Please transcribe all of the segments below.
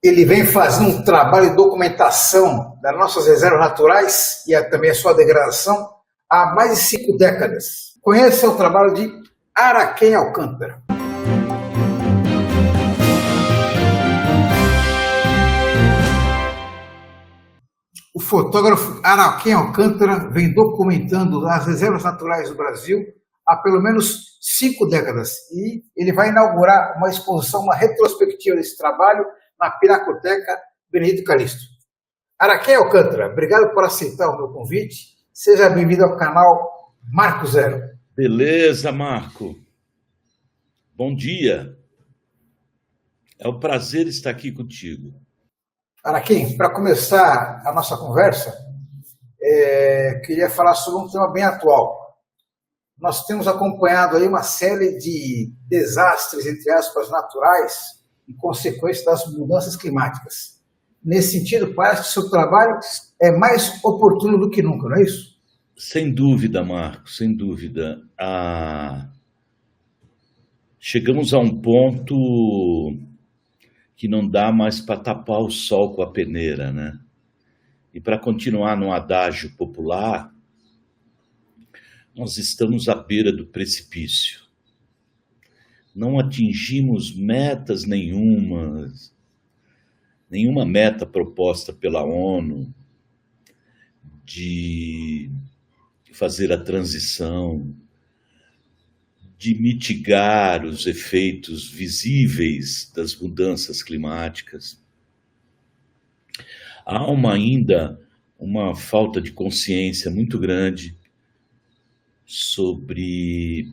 Ele vem fazendo um trabalho de documentação das nossas reservas naturais e também a sua degradação há mais de 5 décadas. Conheça o trabalho de Araquém Alcântara. O fotógrafo Araquém Alcântara vem documentando as reservas naturais do Brasil há pelo menos 5 décadas. E ele vai inaugurar uma exposição, uma retrospectiva desse trabalho na Pinacoteca Benedito Calixto. Araquém Alcântara, obrigado por aceitar o meu convite. Seja bem-vindo ao canal Marco Zero. Beleza, Marco. Bom dia. É um prazer estar aqui contigo. Araquém, para começar a nossa conversa, queria falar sobre um tema bem atual. Nós temos acompanhado aí uma série de desastres, entre aspas, naturais, em consequência das mudanças climáticas. Nesse sentido, parece que o seu trabalho é mais oportuno do que nunca, não é isso? Sem dúvida, Marco, sem dúvida. Chegamos a um ponto que não dá mais para tapar o sol com a peneira, né? E para continuar no adágio popular, nós estamos à beira do precipício. Não atingimos metas nenhuma meta proposta pela ONU de fazer a transição, de mitigar os efeitos visíveis das mudanças climáticas. Há ainda uma falta de consciência muito grande sobre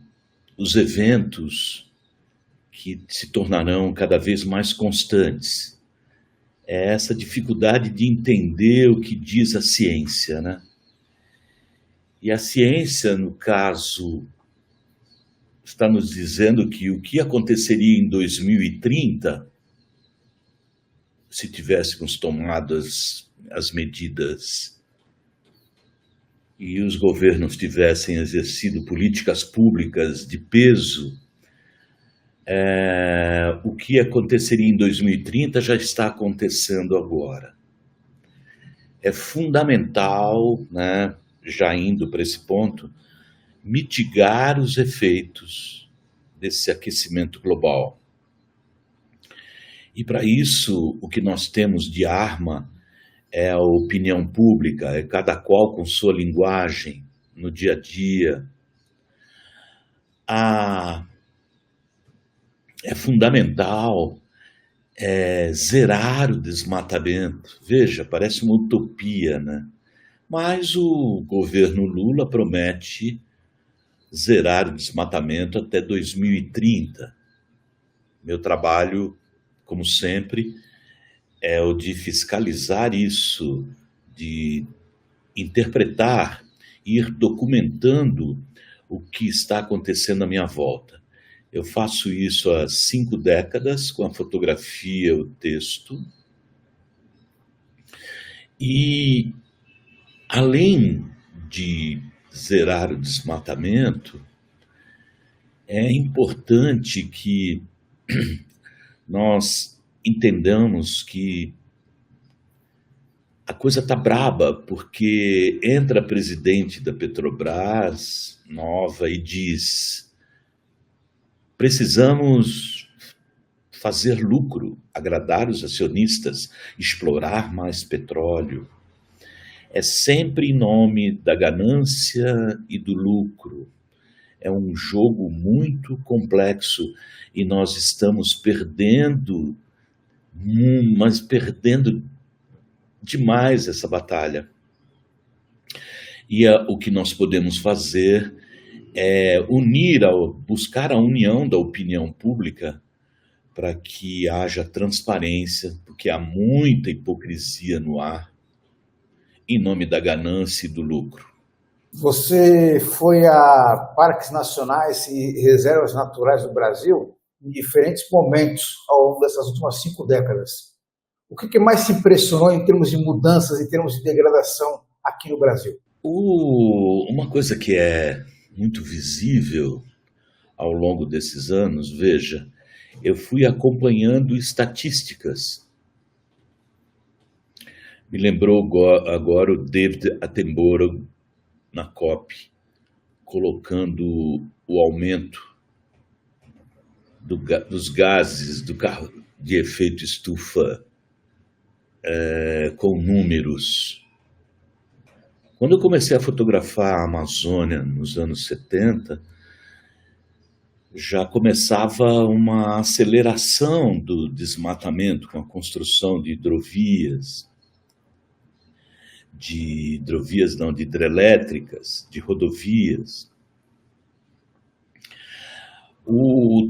os eventos que se tornarão cada vez mais constantes. É essa dificuldade de entender o que diz a ciência, né? E a ciência, no caso, está nos dizendo que o que aconteceria em 2030, se tivéssemos tomado as medidas e os governos tivessem exercido políticas públicas de peso, o que aconteceria em 2030 já está acontecendo agora. É fundamental, né, já indo para esse ponto, mitigar os efeitos desse aquecimento global. E para isso, o que nós temos de arma é a opinião pública, é cada qual com sua linguagem no dia a dia. É fundamental zerar o desmatamento. Veja, parece uma utopia, né? Mas o governo Lula promete zerar o desmatamento até 2030. Meu trabalho, como sempre, é o de fiscalizar isso, de interpretar, ir documentando o que está acontecendo à minha volta. Eu faço isso há 5 décadas, com a fotografia, o texto. E, além de zerar o desmatamento, é importante que nós entendamos que a coisa está braba, porque entra a presidente da Petrobras, nova, e diz: precisamos fazer lucro, agradar os acionistas, explorar mais petróleo. É sempre em nome da ganância e do lucro. É um jogo muito complexo e nós estamos perdendo, mas perdendo demais essa batalha. E o que nós podemos fazer é buscar a união da opinião pública para que haja transparência, porque há muita hipocrisia no ar, em nome da ganância e do lucro. Você foi a parques nacionais e reservas naturais do Brasil em diferentes momentos ao longo dessas últimas 5 décadas. O que mais te impressionou em termos de mudanças, em termos de degradação aqui no Brasil? Uma coisa que é muito visível ao longo desses anos, veja, eu fui acompanhando estatísticas Me lembrou agora o David Attenborough na COP, colocando o aumento dos gases de efeito estufa com números. Quando eu comecei a fotografar a Amazônia nos anos 70, já começava uma aceleração do desmatamento com a construção de hidrovias, de hidrelétricas, de rodovias.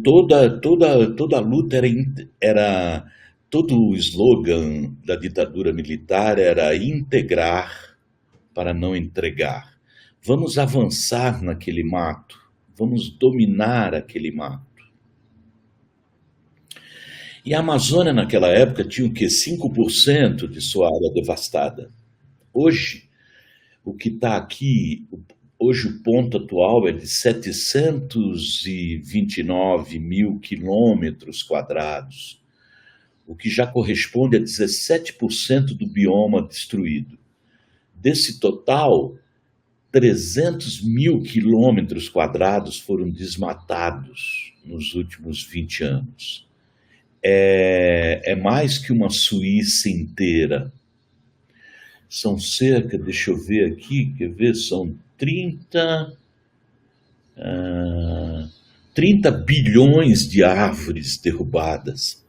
Toda a luta era todo o slogan da ditadura militar era integrar para não entregar. Vamos avançar naquele mato, vamos dominar aquele mato. E a Amazônia naquela época tinha o quê? 5% de sua área devastada. Hoje, o que está aqui, hoje o ponto atual é de 729 mil quilômetros quadrados, o que já corresponde a 17% do bioma destruído. Desse total, 300 mil quilômetros quadrados foram desmatados nos últimos 20 anos. É mais que uma Suíça inteira. São cerca, deixa eu ver aqui, quer ver, são 30 bilhões de árvores derrubadas.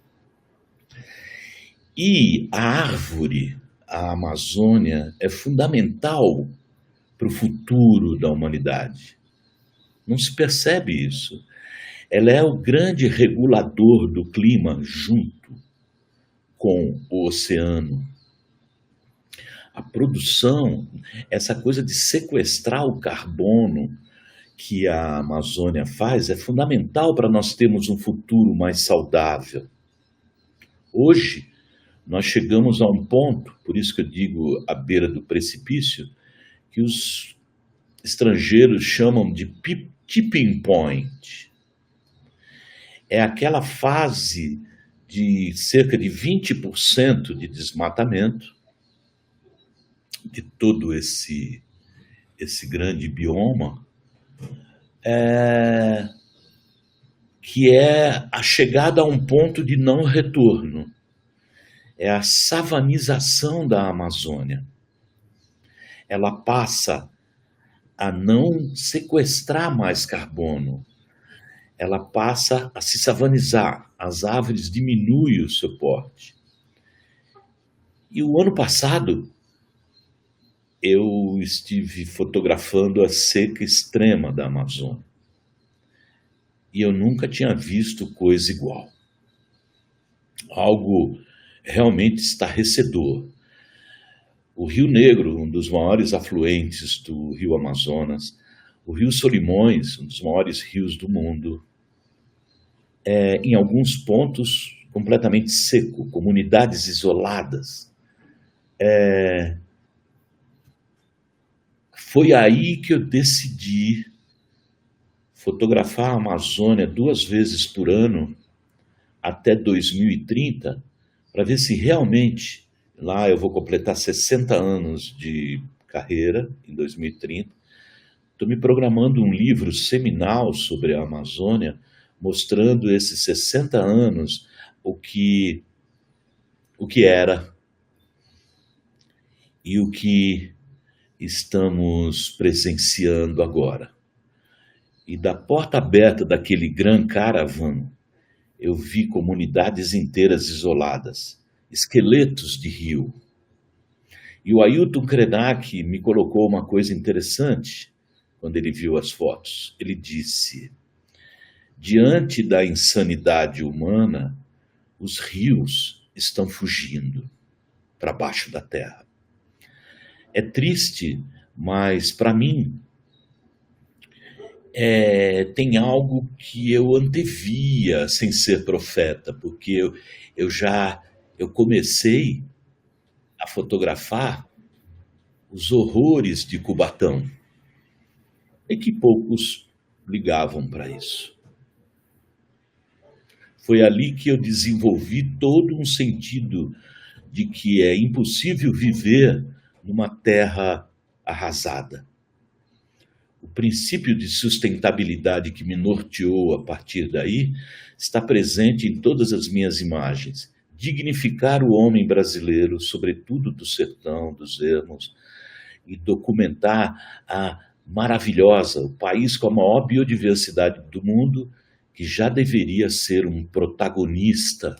E a árvore, a Amazônia, é fundamental para o futuro da humanidade. Não se percebe isso. Ela é o grande regulador do clima junto com o oceano. A produção, essa coisa de sequestrar o carbono que a Amazônia faz é fundamental para nós termos um futuro mais saudável. Hoje, nós chegamos a um ponto, por isso que eu digo à beira do precipício, que os estrangeiros chamam de tipping point. É aquela fase de cerca de 20% de desmatamento de todo esse grande bioma, que é a chegada a um ponto de não retorno. É a savanização da Amazônia. Ela passa a não sequestrar mais carbono. Ela passa a se savanizar. As árvores diminuem o seu porte. E o ano passado, eu estive fotografando a seca extrema da Amazônia. E eu nunca tinha visto coisa igual. Algo realmente estarrecedor. O Rio Negro, um dos maiores afluentes do Rio Amazonas, o Rio Solimões, um dos maiores rios do mundo, em alguns pontos completamente seco, comunidades isoladas. Foi aí que eu decidi fotografar a Amazônia 2 vezes por ano até 2030, para ver se realmente, lá eu vou completar 60 anos de carreira em 2030, estou me programando um livro seminal sobre a Amazônia, mostrando esses 60 anos, o que era e o que estamos presenciando agora. E da porta aberta daquele Grand Caravan, eu vi comunidades inteiras isoladas, esqueletos de rio. E o Ailton Krenak me colocou uma coisa interessante quando ele viu as fotos. Ele disse: diante da insanidade humana, os rios estão fugindo para baixo da terra. É triste, mas para mim tem algo que eu antevia sem ser profeta, porque eu comecei a fotografar os horrores de Cubatão, e que poucos ligavam para isso. Foi ali que eu desenvolvi todo um sentido de que é impossível viver numa terra arrasada. O princípio de sustentabilidade que me norteou a partir daí está presente em todas as minhas imagens. Dignificar o homem brasileiro, sobretudo do sertão, dos ermos, e documentar a maravilhosa, o país com a maior biodiversidade do mundo, que já deveria ser um protagonista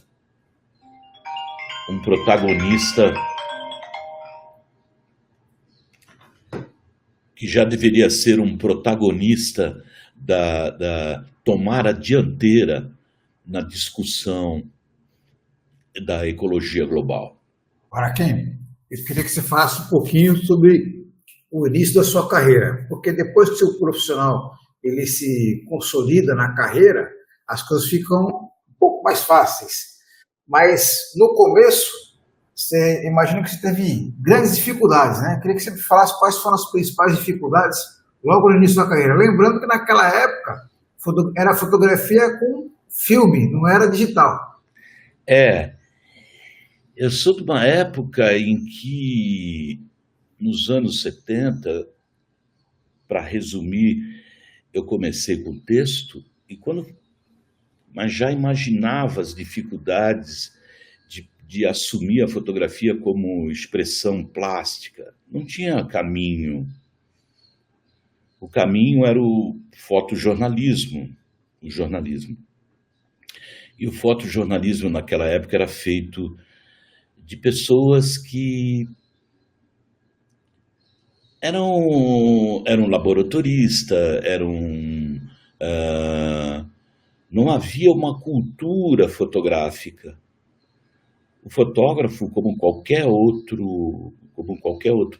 que já deveria ser um protagonista tomar a dianteira na discussão da ecologia global. Ora, Ken, eu queria que você falasse um pouquinho sobre o início da sua carreira, porque depois que o seu profissional ele se consolida na carreira, as coisas ficam um pouco mais fáceis. Mas no começo, você imagina que você teve grandes dificuldades, né? Eu queria que você me falasse quais foram as principais dificuldades logo no início da carreira. Lembrando que naquela época era fotografia com filme, não era digital. Eu sou de uma época em que, nos anos 70, para resumir, eu comecei com texto, mas já imaginava as dificuldades de assumir a fotografia como expressão plástica. Não tinha caminho. O caminho era o fotojornalismo, o jornalismo. E o fotojornalismo naquela época era feito de pessoas que eram laboratoristas, não havia uma cultura fotográfica. O fotógrafo, como qualquer outro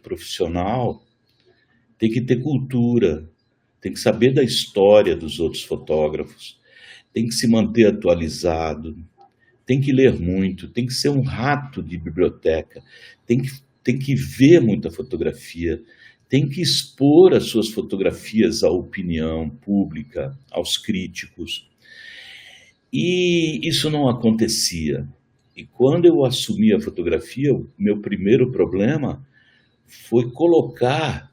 profissional, tem que ter cultura, tem que saber da história dos outros fotógrafos, tem que se manter atualizado, tem que ler muito, tem que ser um rato de biblioteca, tem que ver muita fotografia, tem que expor as suas fotografias à opinião pública, aos críticos. E isso não acontecia. E quando eu assumi a fotografia, o meu primeiro problema foi colocar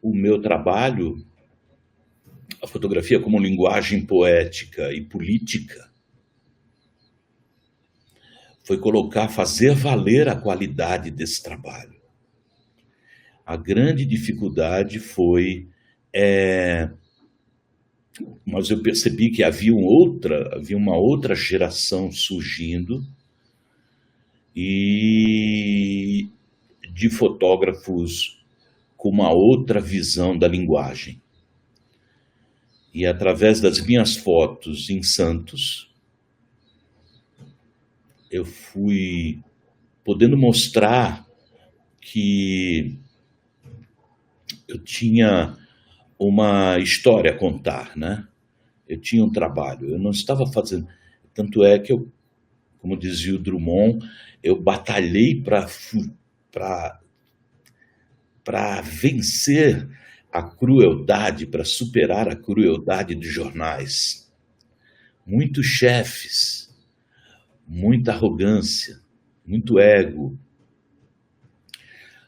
o meu trabalho, a fotografia, como linguagem poética e política. Foi fazer valer a qualidade desse trabalho. A grande dificuldade foi... Mas eu percebi que havia uma outra geração surgindo e de fotógrafos com uma outra visão da linguagem. E através das minhas fotos em Santos, eu fui podendo mostrar que eu tinha uma história a contar, né? Eu tinha um trabalho, eu não estava fazendo... Tanto é que como dizia o Drummond, eu batalhei para vencer a crueldade, para superar a crueldade dos jornais. Muitos chefes, muita arrogância, muito ego.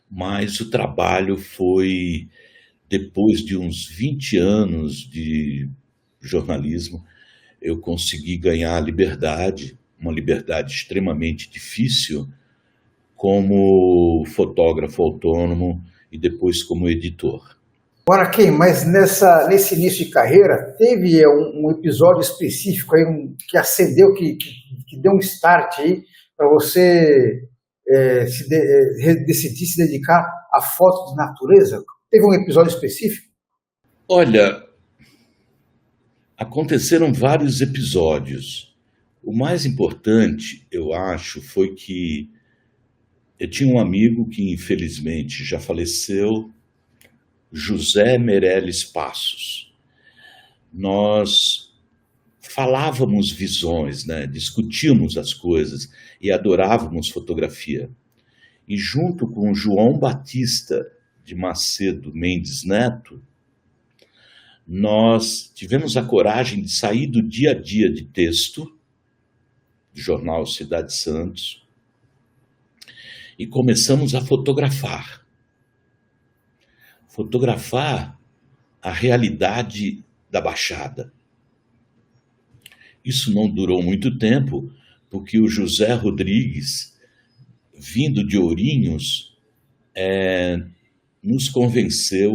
Mas o trabalho foi, depois de uns 20 anos de jornalismo, eu consegui ganhar a liberdade, uma liberdade extremamente difícil, como fotógrafo autônomo e depois como editor. Agora, Ken, mas nesse início de carreira, teve um episódio específico aí, que acendeu, que deu um start aí para você decidir se dedicar à foto de natureza? Teve um episódio específico? Olha, aconteceram vários episódios. O mais importante, eu acho, foi que eu tinha um amigo que infelizmente já faleceu, José Meirelles Passos. Nós falávamos visões, né? Discutíamos as coisas e adorávamos fotografia. E junto com João Batista de Macedo Mendes Neto, nós tivemos a coragem de sair do dia a dia de texto, do jornal Cidade Santos, e começamos a fotografar. Fotografar a realidade da Baixada. Isso não durou muito tempo, porque o José Rodrigues, vindo de Ourinhos, nos convenceu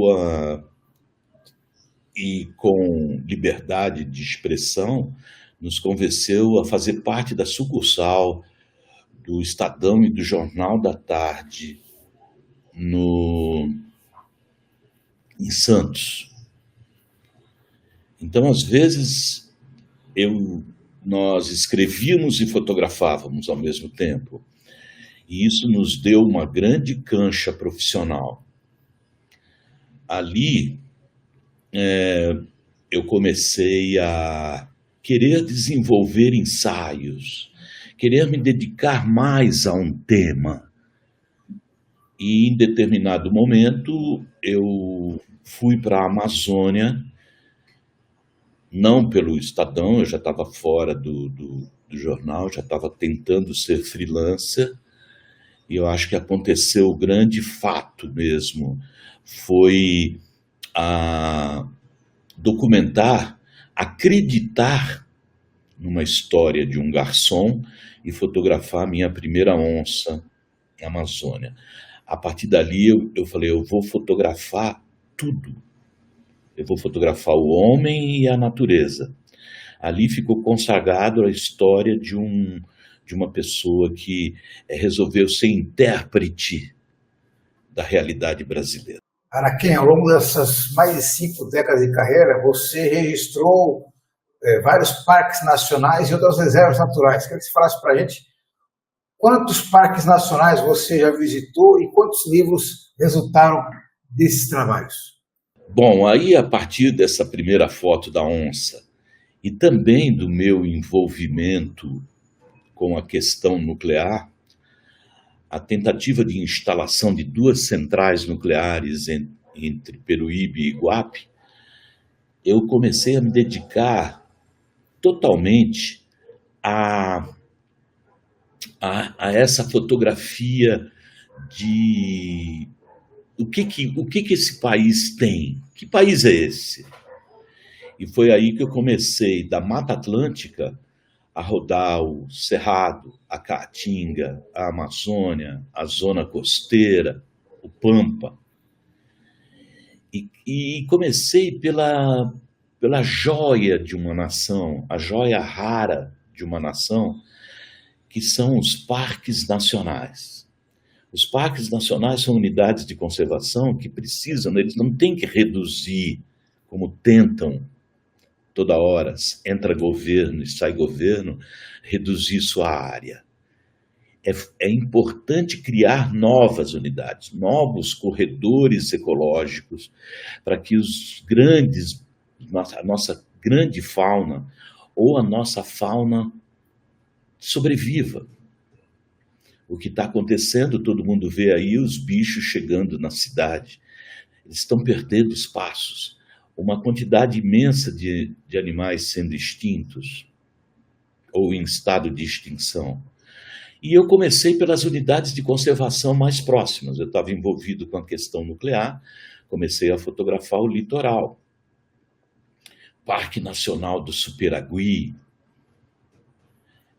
e com liberdade de expressão, nos convenceu a fazer parte da sucursal do Estadão e do Jornal da Tarde em Santos. Então, às vezes, nós escrevíamos e fotografávamos ao mesmo tempo. E isso nos deu uma grande cancha profissional. Ali, eu comecei a querer desenvolver ensaios, querer me dedicar mais a um tema. E, em determinado momento, eu fui para a Amazônia, não pelo Estadão, eu já estava fora do jornal, já estava tentando ser freelancer, e eu acho que aconteceu o grande fato mesmo, foi documentar, acreditar numa história de um garçom e fotografar a minha primeira onça na Amazônia. A partir dali eu falei, eu vou fotografar tudo. Eu vou fotografar o homem e a natureza. Ali ficou consagrado a história de uma pessoa que resolveu ser intérprete da realidade brasileira. Araquém, ao longo dessas mais de 5 décadas de carreira, você registrou vários parques nacionais e outras reservas naturais. Queria que você falasse para a gente quantos parques nacionais você já visitou e quantos livros resultaram desses trabalhos. Bom, aí a partir dessa primeira foto da onça e também do meu envolvimento com a questão nuclear, a tentativa de instalação de 2 centrais nucleares entre Peruíbe e Iguape, eu comecei a me dedicar totalmente a essa fotografia de o que esse país tem, que país é esse? E foi aí que eu comecei, da Mata Atlântica, a rodar o Cerrado, a Caatinga, a Amazônia, a zona costeira, o Pampa. E comecei pela joia de uma nação, a joia rara de uma nação, que são os parques nacionais. Os parques nacionais são unidades de conservação que precisam, eles não têm que reduzir, como tentam toda hora, entra governo e sai governo, reduzir sua área. É importante criar novas unidades, novos corredores ecológicos, para que a nossa grande fauna ou a nossa fauna sobreviva. O que está acontecendo, todo mundo vê aí os bichos chegando na cidade. Eles estão perdendo espaços. Uma quantidade imensa de animais sendo extintos ou em estado de extinção. E eu comecei pelas unidades de conservação mais próximas. Eu estava envolvido com a questão nuclear, comecei a fotografar o litoral. Parque Nacional do Superagui,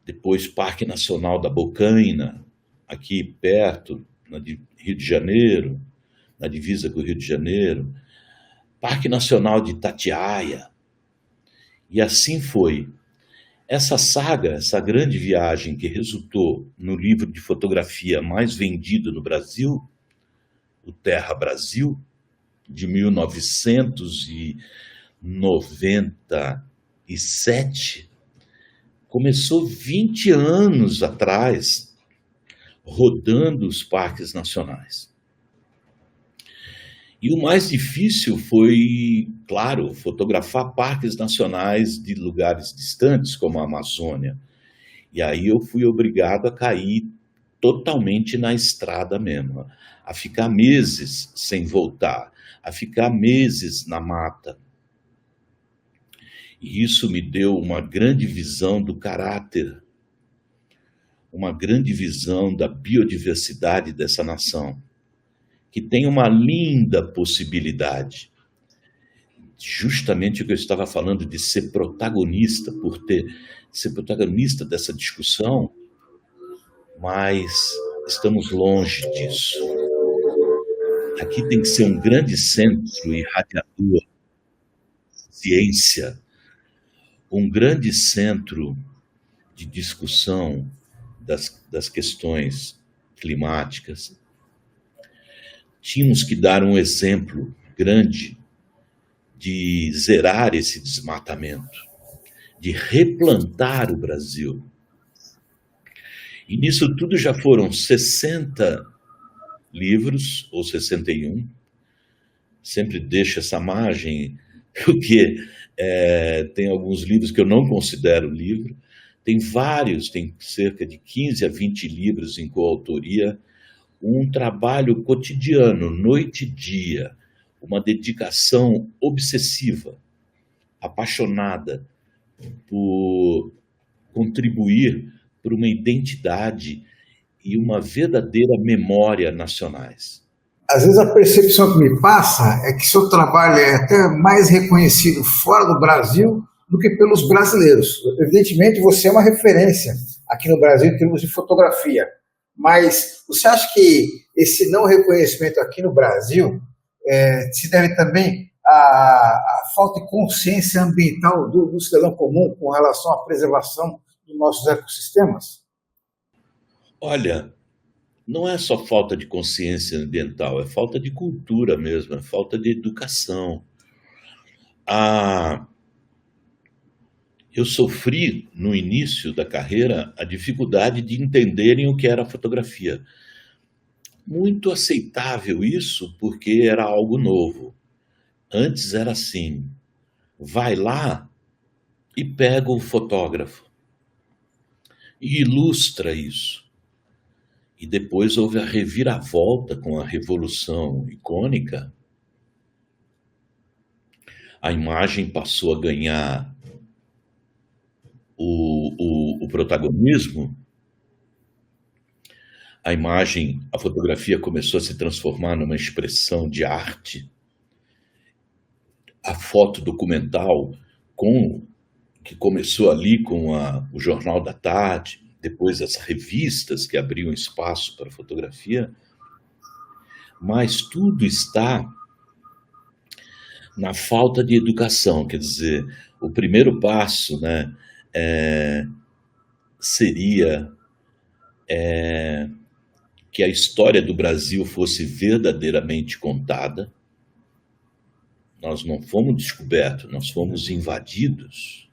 depois Parque Nacional da Bocaina, aqui perto, Rio de Janeiro, na divisa com o Rio de Janeiro, Parque Nacional de Itatiaia, e assim foi. Essa saga, essa grande viagem que resultou no livro de fotografia mais vendido no Brasil, o Terra Brasil, de 1997, começou 20 anos atrás, rodando os parques nacionais. E o mais difícil foi, claro, fotografar parques nacionais de lugares distantes, como a Amazônia. E aí eu fui obrigado a cair totalmente na estrada mesmo, a ficar meses sem voltar, a ficar meses na mata. E isso me deu uma grande visão do caráter uma grande visão da biodiversidade dessa nação, que tem uma linda possibilidade, justamente o que eu estava falando de ser protagonista, ser protagonista dessa discussão, mas estamos longe disso. Aqui tem que ser um grande centro irradiador, ciência, um grande centro de discussão das questões climáticas. Tínhamos que dar um exemplo grande de zerar esse desmatamento, de replantar o Brasil. E nisso tudo já foram 60 livros, ou 61, sempre deixo essa margem, porque tem alguns livros que eu não considero livro, tem vários, tem cerca de 15 a 20 livros em coautoria, um trabalho cotidiano, noite e dia, uma dedicação obsessiva, apaixonada por contribuir para uma identidade e uma verdadeira memória nacionais. Às vezes a percepção que me passa é que seu trabalho é até mais reconhecido fora do Brasil do que pelos brasileiros. Evidentemente, você é uma referência aqui no Brasil em termos de fotografia, mas você acha que esse não reconhecimento aqui no Brasil se deve também à falta de consciência ambiental do cidadão comum com relação à preservação dos nossos ecossistemas? Olha, não é só falta de consciência ambiental, é falta de cultura mesmo, é falta de educação. Eu sofri, no início da carreira, a dificuldade de entenderem o que era fotografia. Muito aceitável isso, porque era algo novo. Antes era assim, vai lá e pega o fotógrafo e ilustra isso. E depois houve a reviravolta com a Revolução Icônica. A imagem passou a ganhar o protagonismo. A fotografia começou a se transformar numa expressão de arte. A foto documental, que começou ali com o Jornal da Tarde, depois as revistas que abriam espaço para a fotografia, mas tudo está na falta de educação. Quer dizer, o primeiro passo, né, seria que a história do Brasil fosse verdadeiramente contada. Nós não fomos descobertos, nós fomos invadidos.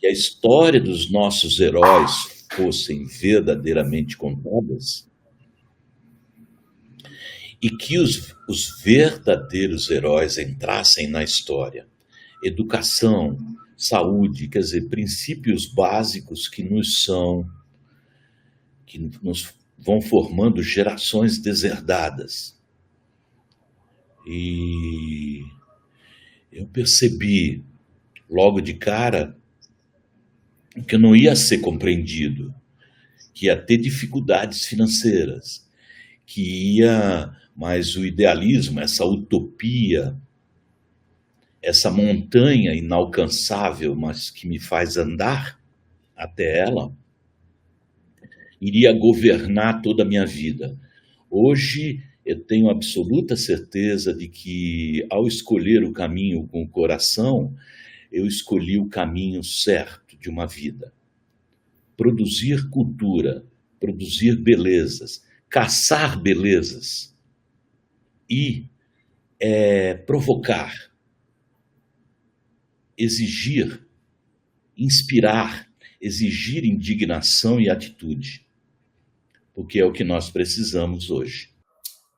Que a história dos nossos heróis fossem verdadeiramente contadas e que os verdadeiros heróis entrassem na história. Educação, saúde, quer dizer, princípios básicos que nos vão formando gerações deserdadas. E eu percebi logo de cara que eu não ia ser compreendido, que ia ter dificuldades financeiras, mas o idealismo, essa utopia, essa montanha inalcançável, mas que me faz andar até ela, iria governar toda a minha vida. Hoje eu tenho absoluta certeza de que, ao escolher o caminho com o coração, eu escolhi o caminho certo de uma vida. Produzir cultura, produzir belezas, caçar belezas e provocar, exigir, inspirar, exigir indignação e atitude, porque é o que nós precisamos hoje.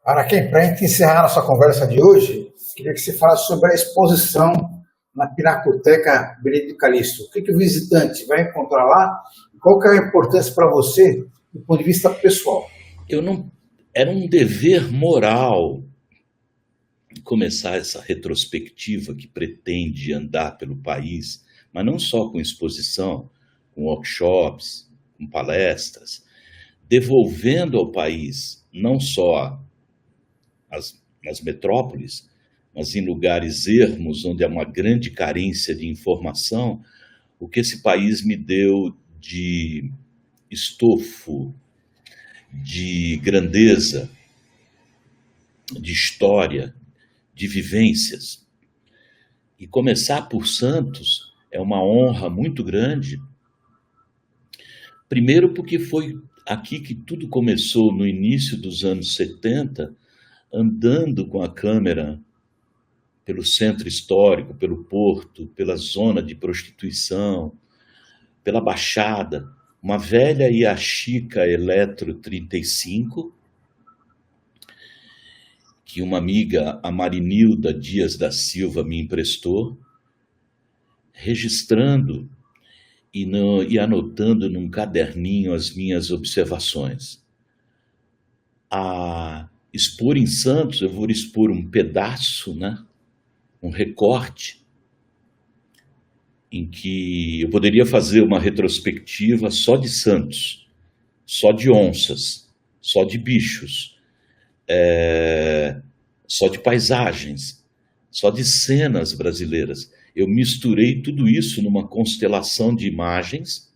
Araquém, para a gente encerrar nossa conversa de hoje, queria que você falasse sobre a exposição na Pinacoteca Benedito Calixto. O que o visitante vai encontrar lá? Qual que é a importância para você do ponto de vista pessoal? Era um dever moral começar essa retrospectiva que pretende andar pelo país, mas não só com exposição, com workshops, com palestras, devolvendo ao país, não só nas metrópoles, mas em lugares ermos, onde há uma grande carência de informação, o que esse país me deu de estofo, de grandeza, de história, de vivências. E começar por Santos é uma honra muito grande, primeiro porque foi aqui que tudo começou no início dos anos 70, andando com a câmera pelo centro histórico, pelo porto, pela zona de prostituição, pela Baixada, uma velha Yashica Eletro 35, que uma amiga, a Marinilda Dias da Silva, me emprestou, registrando e anotando num caderninho as minhas observações. A expor em Santos, eu vou expor um pedaço, né? Um recorte, em que eu poderia fazer uma retrospectiva só de Santos, só de onças, só de bichos, só de paisagens, só de cenas brasileiras. Eu misturei tudo isso numa constelação de imagens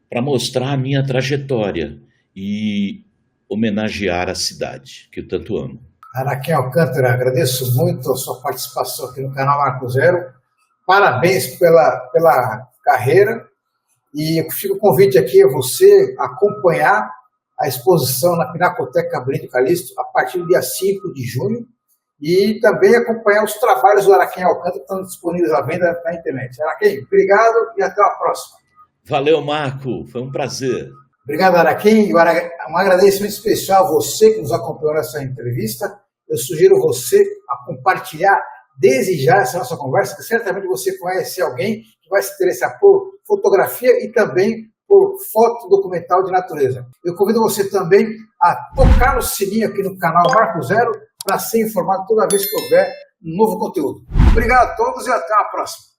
para mostrar a minha trajetória e homenagear a cidade, que eu tanto amo. Araquém Alcântara, agradeço muito a sua participação aqui no canal Marco Zero. Parabéns pela carreira. E eu fico o convite aqui a você acompanhar a exposição na Pinacoteca Benito Calixto a partir do dia 5 de junho e também acompanhar os trabalhos do Araquém Alcântara que estão disponíveis à venda na internet. Araquém, obrigado e até a próxima. Valeu, Marco. Foi um prazer. Obrigado, Araquém. Um agradecimento especial a você que nos acompanhou nessa entrevista. Eu sugiro você a compartilhar desde já essa nossa conversa, que certamente você conhece alguém que vai se interessar por fotografia e também por foto documental de natureza. Eu convido você também a tocar no sininho aqui no canal Marco Zero para ser informado toda vez que houver um novo conteúdo. Obrigado a todos e até a próxima.